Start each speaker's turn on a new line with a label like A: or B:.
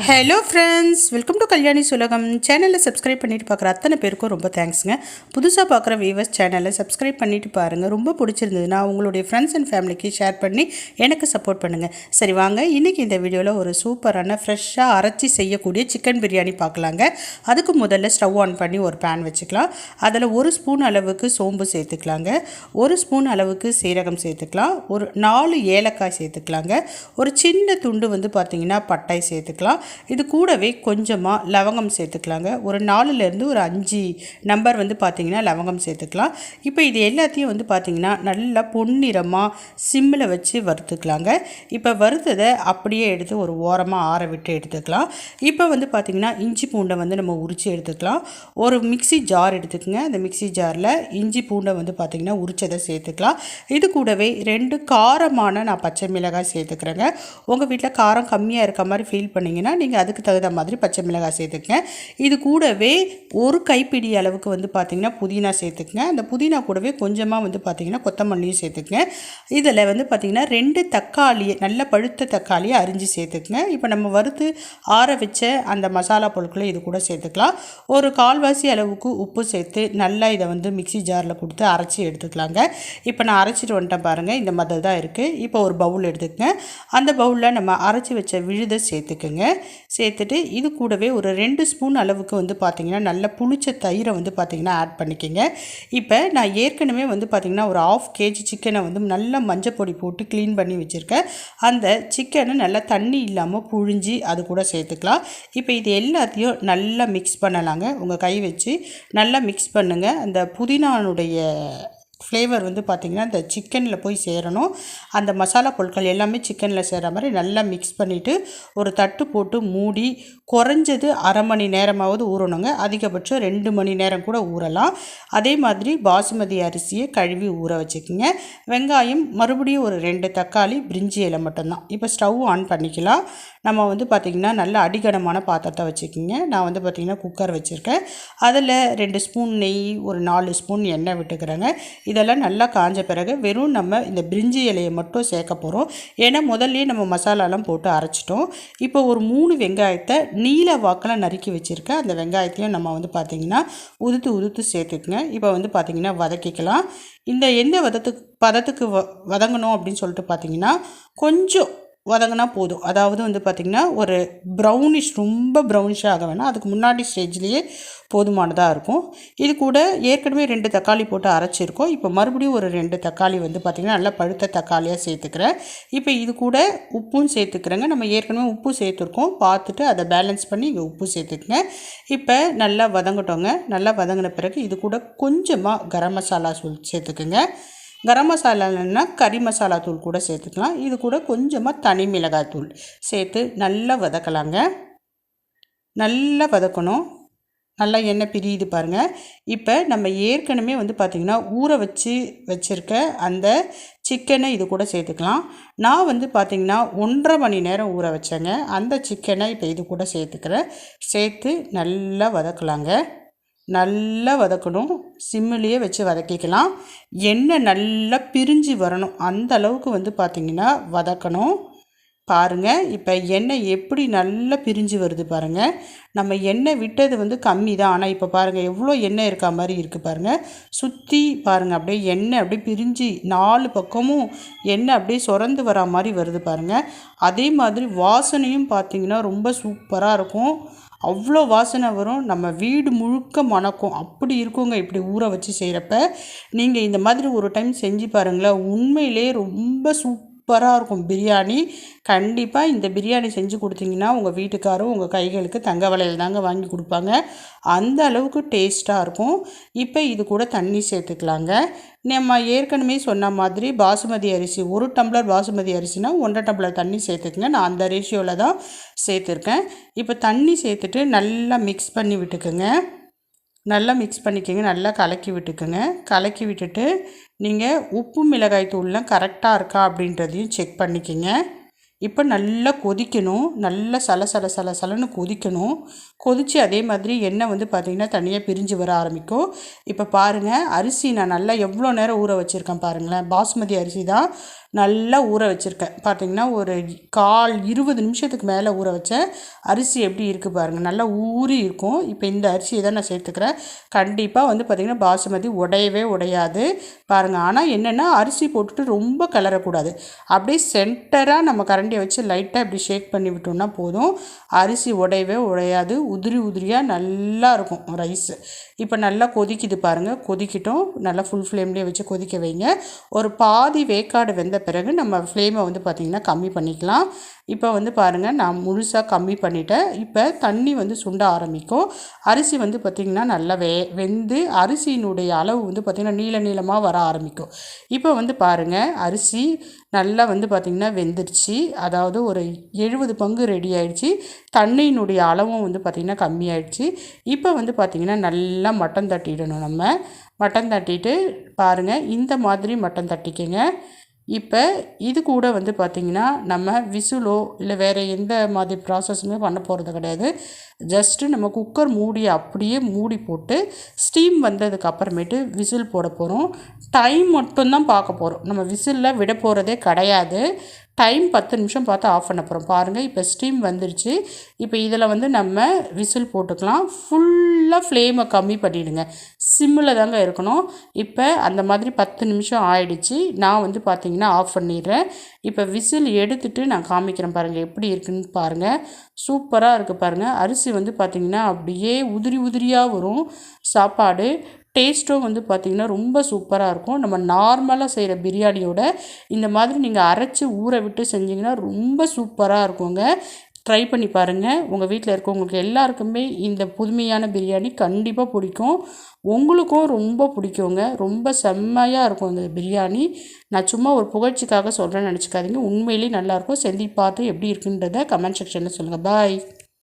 A: Hello friends, welcome to Kalyani சுலகம். சேனலை subscribe பண்ணிட்டு பார்க்குற அத்தனை பேருக்கும் ரொம்ப தேங்க்ஸுங்க. புதுசாக பார்க்குற வியூவர்ஸ் சேனலை சப்ஸ்கிரைப் பண்ணிட்டு பாருங்கள். ரொம்ப பிடிச்சிருந்ததுன்னா உங்களுடைய ஃப்ரெண்ட்ஸ் அண்ட் ஃபேமிலிக்கு ஷேர் பண்ணி எனக்கு சப்போர்ட் பண்ணுங்கள். சரி வாங்க, இன்றைக்கி இந்த வீடியோவில் ஒரு சூப்பரான ஃப்ரெஷ்ஷாக அரைச்சி செய்யக்கூடிய சிக்கன் பிரியாணி பார்க்கலாங்க. அதுக்கு முதல்ல ஸ்டவ் ஆன் பண்ணி ஒரு பேன் வச்சுக்கலாம். அதில் 1 ஸ்பூன் அளவுக்கு சோம்பு சேர்த்துக்கலாங்க, 1 ஸ்பூன் அளவுக்கு சீரகம் சேர்த்துக்கலாம், ஒரு 4 ஏலக்காய் சேர்த்துக்கலாங்க, ஒரு சின்ன துண்டு பார்த்திங்கன்னா பட்டை சேர்த்துக்கலாம். இது கூடவே கொஞ்சமாக லவங்கம் சேர்த்துக்கலாங்க. ஒரு 4லேருந்து ஒரு 5 நம்பர் பார்த்திங்கன்னா லவங்கம் சேர்த்துக்கலாம். இப்போ இது எல்லாத்தையும் பார்த்திங்கன்னா நல்லா பொன்னிறமாக சிம்மில் வச்சு வறுத்துக்கலாங்க. இப்போ வறுத்ததை அப்படியே எடுத்து ஒரு ஓரமாக ஆற விட்டு எடுத்துக்கலாம். இப்போ பார்த்திங்கன்னா இஞ்சி பூண்டை நம்ம உரித்து எடுத்துக்கலாம். ஒரு மிக்சி ஜார் எடுத்துக்கோங்க. அந்த மிக்சி ஜாரில் இஞ்சி பூண்டை பார்த்திங்கன்னா உரிச்சதை சேர்த்துக்கலாம். இது கூடவே 2 காரமான நான் பச்சை மிளகாய் சேர்த்துக்கிறேங்க. உங்கள் வீட்டில் காரம் கம்மியாக இருக்க மாதிரி ஃபீல் பண்ணிங்கன்னா நீங்கள் அதுக்கு தகுந்த மாதிரி பச்சை மிளகாய் சேர்த்துக்கங்க. இது கூடவே ஒரு கைப்பிடி அளவுக்கு பார்த்திங்கன்னா புதினா சேர்த்துக்குங்க. அந்த புதினா கூடவே கொஞ்சமாக பார்த்திங்கன்னா கொத்தமல்லியும் சேர்த்துக்குங்க. இதில் பார்த்திங்கன்னா 2 தக்காளியை நல்ல பழுத்த தக்காளியை அரிஞ்சு சேர்த்துக்குங்க. இப்போ நம்ம வறுத்து ஆற வச்ச அந்த மசாலா பொருட்களை இது கூட சேர்த்துக்கலாம். ஒரு 1/4 அளவுக்கு உப்பு சேர்த்து நல்லா இதை மிக்சி ஜாரில் கொடுத்து அரைச்சி எடுத்துக்கலாங்க. இப்போ நான் அரைச்சிட்டு வந்துட்டேன் பாருங்கள், இந்த மாதிரி தான் இருக்குது. இப்போ ஒரு பவுல் எடுத்துக்கங்க. அந்த பவுலில் நம்ம அரைச்சி வச்ச விழுதை சேர்த்துக்குங்க. சேர்த்துட்டு இது கூடவே ஒரு 2 ஸ்பூன் அளவுக்கு பார்த்திங்கன்னா நல்ல புளிச்ச தயிரை பார்த்திங்கன்னா ஆட் பண்ணிக்கோங்க. இப்போ நான் ஏற்கனவே பார்த்திங்கன்னா ஒரு 1/2 kg சிக்கனை நல்லா மஞ்சள் பொடி போட்டு க்ளீன் பண்ணி வச்சுருக்கேன். அந்த சிக்கனை நல்லா தண்ணி இல்லாமல் புழிஞ்சி அது கூட சேர்த்துக்கலாம். இப்போ இது எல்லாத்தையும் நல்லா மிக்ஸ் பண்ணலாங்க. உங்கள் கை வச்சு நல்லா மிக்ஸ் பண்ணுங்கள். அந்த புதினானுடைய ஃப்ளேவர் பார்த்திங்கன்னா இந்த சிக்கனில் போய் சேரணும். அந்த மசாலா பொருட்கள் எல்லாமே சிக்கனில் சேர்கிற மாதிரி நல்லா மிக்ஸ் பண்ணிவிட்டு ஒரு தட்டு போட்டு மூடி குறைஞ்சது 1/2 மணி நேரமாவது ஊறணுங்க. அதிகபட்சம் 2 மணி நேரம் கூட ஊறலாம். அதே மாதிரி பாசுமதி அரிசியை கழுவி ஊற வச்சுக்கோங்க. வெங்காயம், மறுபடியும் ஒரு 2 தக்காளி, பிரிஞ்சி இலை மட்டும்தான். இப்போ ஸ்டவ் ஆன் பண்ணிக்கலாம். நம்ம பார்த்திங்கன்னா நல்ல அடிகனமான பாத்திரத்தை வச்சுக்கோங்க. நான் பார்த்திங்கன்னா குக்கர் வச்சுருக்கேன். அதில் 2 ஸ்பூன் நெய், ஒரு 4 ஸ்பூன் எண்ணெய் விட்டுக்கிறேங்க. இதெல்லாம் நல்லா காஞ்ச பிறகு வெறும் நம்ம இந்த பிரிஞ்சி இலையை மட்டும் சேர்க்க போகிறோம். ஏன்னா முதல்லையே நம்ம மசாலாலாம் போட்டு அரைச்சிட்டோம். இப்போ ஒரு 3 வெங்காயத்தை நீல வாக்கில் நறுக்கி வச்சுருக்கேன். அந்த வெங்காயத்தையும் நம்ம பார்த்திங்கன்னா உதுத்து சேர்த்துக்குங்க. இப்போ பார்த்திங்கன்னா வதக்கிக்கலாம். இந்த எந்த பதத்துக்கு வதங்கணும் அப்படின்னு சொல்லிட்டு பார்த்திங்கன்னா கொஞ்சம் வதங்கினா போதும். அதாவது பார்த்திங்கன்னா ஒரு ப்ரௌனிஷ், ரொம்ப ப்ரௌனிஷாக ஆக வேணாம். அதுக்கு முன்னாடி ஸ்டேஜ்லேயே போதுமானதாக இருக்கும். இது கூட ஏற்கனவே 2 தக்காளி போட்டு அரைச்சிருக்கோம். இப்போ மறுபடியும் ஒரு 2 தக்காளி பார்த்திங்கன்னா நல்லா பழுத்த தக்காளியாக சேர்த்துக்கிறேன். இப்போ இது கூட உப்பும் சேர்த்துக்கிறேங்க. நம்ம ஏற்கனவே உப்பு சேர்த்துருக்கோம், பார்த்துட்டு அதை பேலன்ஸ் பண்ணி இங்கே உப்பு சேர்த்துக்குங்க. இப்போ நல்லா வதங்கட்டோங்க. நல்லா வதங்கின பிறகு இது கூட கொஞ்சமாக கரம் மசாலா சேர்த்துக்குங்க. கரம் மசாலான்னா கறி மசாலா தூள் கூட சேர்த்துக்கலாம். இது கூட கொஞ்சமாக தனி மிளகாய் தூள் சேர்த்து நல்லா வதக்கலாங்க. நல்லா வதக்கணும். நல்லா எண்ணெய் பிரியுது பாருங்கள். இப்போ நம்ம ஏற்கனவே பார்த்திங்கன்னா ஊற வச்சுருக்க அந்த சிக்கனை இது கூட சேர்த்துக்கலாம். நான் பார்த்திங்கன்னா 1.5 மணி நேரம் ஊற வச்சேங்க. அந்த சிக்கனை இப்போ இது கூட சேர்த்துக்கிறேன். சேர்த்து நல்லா வதக்கலாங்க. நல்லா வதக்கணும். சிம்மிலேயே வச்சு வதக்கிக்கலாம். எண்ணெய் நல்லா பிரிஞ்சு வரணும், அந்த அளவுக்கு பார்த்திங்கன்னா வதக்கணும். பாருங்கள், இப்போ எண்ணெய் எப்படி நல்லா பிரிஞ்சு வருது பாருங்கள். நம்ம எண்ணெய் விட்டது கம்மி தான், ஆனால் இப்போ பாருங்கள் எவ்வளோ எண்ணெய் இருக்கா மாதிரி இருக்குது பாருங்கள். சுற்றி பாருங்கள், அப்படியே எண்ணெய் அப்படியே பிரிஞ்சு 4 பக்கமும் எண்ணெய் அப்படியே சுரந்து வரா மாதிரி வருது பாருங்கள். அதே மாதிரி வாசனையும் பார்த்திங்கன்னா ரொம்ப சூப்பராக இருக்கும். அவ்வளோ வாசனை வரும், நம்ம வீடு முழுக்க மணக்கும். அப்படி இருக்குங்க இப்படி ஊற வச்சு செய்கிறப்ப. நீங்கள் இந்த மாதிரி ஒரு டைம் செஞ்சு பாருங்களேன், உண்மையிலே ரொம்ப சூப்பராக இருக்கும் பிரியாணி. கண்டிப்பாக இந்த பிரியாணி செஞ்சு கொடுத்தீங்கன்னா உங்கள் வீட்டுக்காரும் உங்கள் கைகளுக்கு தங்க வளையல் தாங்க வாங்கி கொடுப்பாங்க. அந்த அளவுக்கு டேஸ்ட்டாக இருக்கும். இப்போ இது கூட தண்ணி சேர்த்துக்கலாங்க. நம்ம ஏற்கனவே சொன்ன மாதிரி பாசுமதி அரிசி, 1 டம்ளர் பாசுமதி அரிசினா 1.5 டம்ளர் தண்ணி சேர்த்துக்குங்க. நான் அந்த ரேஷியோவில் தான் சேர்த்துருக்கேன். இப்போ தண்ணி சேர்த்துட்டு நல்லா மிக்ஸ் பண்ணி விட்டுக்குங்க. நல்லா மிக்ஸ் பண்ணிக்கோங்க. நல்லா கலக்கி விட்டுக்குங்க. கலக்கி விட்டுட்டு நீங்கள் உப்பு மிளகாய் தூள்லாம் கரெக்டாக இருக்கா அப்படின்றதையும் செக் பண்ணிக்கோங்க. இப்போ நல்லா கொதிக்கணும், நல்லா சலன்னு கொதிக்கணும். கொதித்து அதே மாதிரி எண்ணெய் வந்து பார்த்திங்கன்னா தனியாக பிரிஞ்சு வர ஆரம்பிக்கும். இப்போ பாருங்கள், அரிசி நான் நல்லா எவ்வளோ நேரம் ஊற வச்சுருக்கேன் பாருங்களேன். பாஸ்மதி அரிசி தான் நல்லா ஊற வச்சுருக்கேன். பார்த்திங்கன்னா ஒரு 20 நிமிஷத்துக்கு மேலே ஊற வச்சேன். அரிசி எப்படி இருக்குது பாருங்கள், நல்லா ஊறி இருக்கும். இப்போ இந்த அரிசியை தான் நான் சேர்த்துக்கிறேன். கண்டிப்பாக வந்து பார்த்திங்கன்னா பாசுமதி உடையாது பாருங்கள். ஆனால் என்னென்னா அரிசி போட்டுட்டு ரொம்ப கிளறக்கூடாது. அப்படியே சென்டராக நம்ம கரண்டியை வச்சு லைட்டாக இப்படி ஷேக் பண்ணி விட்டோம்னா போதும். அரிசி உடையாது, உதிரியாக நல்லா இருக்கும் ரைஸு. இப்போ நல்லா கொதிக்குது பாருங்கள். கொதிக்கிட்டோம், நல்லா ஃபுல் ஃப்ளேம்லேயே வச்சு கொதிக்க வைங்க. ஒரு பாதி வேக்காடு வெந்த பிறகு நம்ம ஃப்ளேமை வந்து பார்த்திங்கன்னா கம்மி பண்ணிக்கலாம். இப்போ வந்து பாருங்கள், நான் முழுசாக கம்மி பண்ணிட்டேன். இப்போ தண்ணி வந்து சுண்ட ஆரம்பிக்கும். அரிசி வந்து பார்த்திங்கன்னா நல்லா வெந்து அரிசியினுடைய அளவு வந்து பார்த்திங்கன்னா நீளமாக வர ஆரம்பிக்கும். இப்போ வந்து பாருங்கள், அரிசி நல்லா வந்து பார்த்திங்கன்னா வெந்துருச்சு. அதாவது ஒரு 70 பங்கு ரெடி ஆகிடுச்சு. தண்ணியினுடைய அளவும் வந்து பார்த்திங்கன்னா கம்மியாயிடுச்சு. இப்போ வந்து பார்த்திங்கன்னா நல்லா மட்டன் தட்டிடணும். நம்ம மட்டன் தட்டிட்டு பாருங்கள், இந்த மாதிரி மட்டன் தட்டிக்கங்க. இப்போ இது கூட வந்து பார்த்திங்கன்னா நம்ம விசிலோ இல்லை வேறு எந்த மாதிரி ப்ராசஸுமே பண்ண போகிறது கிடையாது. ஜஸ்ட்டு நம்ம குக்கர் மூடியை அப்படியே மூடி போட்டு ஸ்டீம் வந்ததுக்கு அப்புறமேட்டு விசில் போட போகிறோம். டைம் மட்டும்தான் பார்க்க போகிறோம். நம்ம விசிலில் விட போகிறதே கிடையாது. டைம் 10 நிமிஷம் பார்த்து ஆஃப் பண்ண போகிறோம். பாருங்கள், இப்போ ஸ்டீம் வந்துருச்சு. இப்போ இதில் வந்து நம்ம விசில் போட்டுக்கலாம். ஃபுல்லாக ஃப்ளேமை கம்மி பண்ணிவிடுங்க, சிம்மில் தாங்க இருக்கணும். இப்போ அந்த மாதிரி 10 நிமிஷம் ஆயிடுச்சு. நான் வந்து பார்த்திங்கன்னா ஆஃப் பண்ணிடுறேன். இப்போ விசில் எடுத்துகிட்டு நான் காமிக்கிறேன் பாருங்கள், எப்படி இருக்குதுன்னு பாருங்கள். சூப்பராக இருக்குது பாருங்கள். அரிசி வந்து பார்த்திங்கன்னா அப்படியே உதிரியாக வரும். சாப்பாடு டேஸ்ட்டும் வந்து பார்த்திங்கன்னா ரொம்ப சூப்பராக இருக்கும். நம்ம நார்மலாக செய்கிற பிரியாணியோட இந்த மாதிரி நீங்கள் அரைச்சி ஊற விட்டு செஞ்சிங்கன்னா ரொம்ப சூப்பராக இருக்குங்க. ட்ரை பண்ணி பாருங்கள். உங்கள் வீட்டில் இருக்கவங்களுக்கு எல்லாருக்குமே இந்த புதுமையான பிரியாணி கண்டிப்பாக பிடிக்கும். உங்களுக்கும் ரொம்ப பிடிக்குங்க. ரொம்ப செம்மையாக இருக்கும் இந்த பிரியாணி. நான் சும்மா ஒரு புகழ்ச்சிக்காக சொல்கிறேன்னு நினச்சிக்காதீங்க. உண்மையிலேயே நல்லாயிருக்கும். செஞ்சு பார்த்து எப்படி இருக்குன்றதை கமெண்ட் செக்ஷனில் சொல்லுங்கள். பாய்.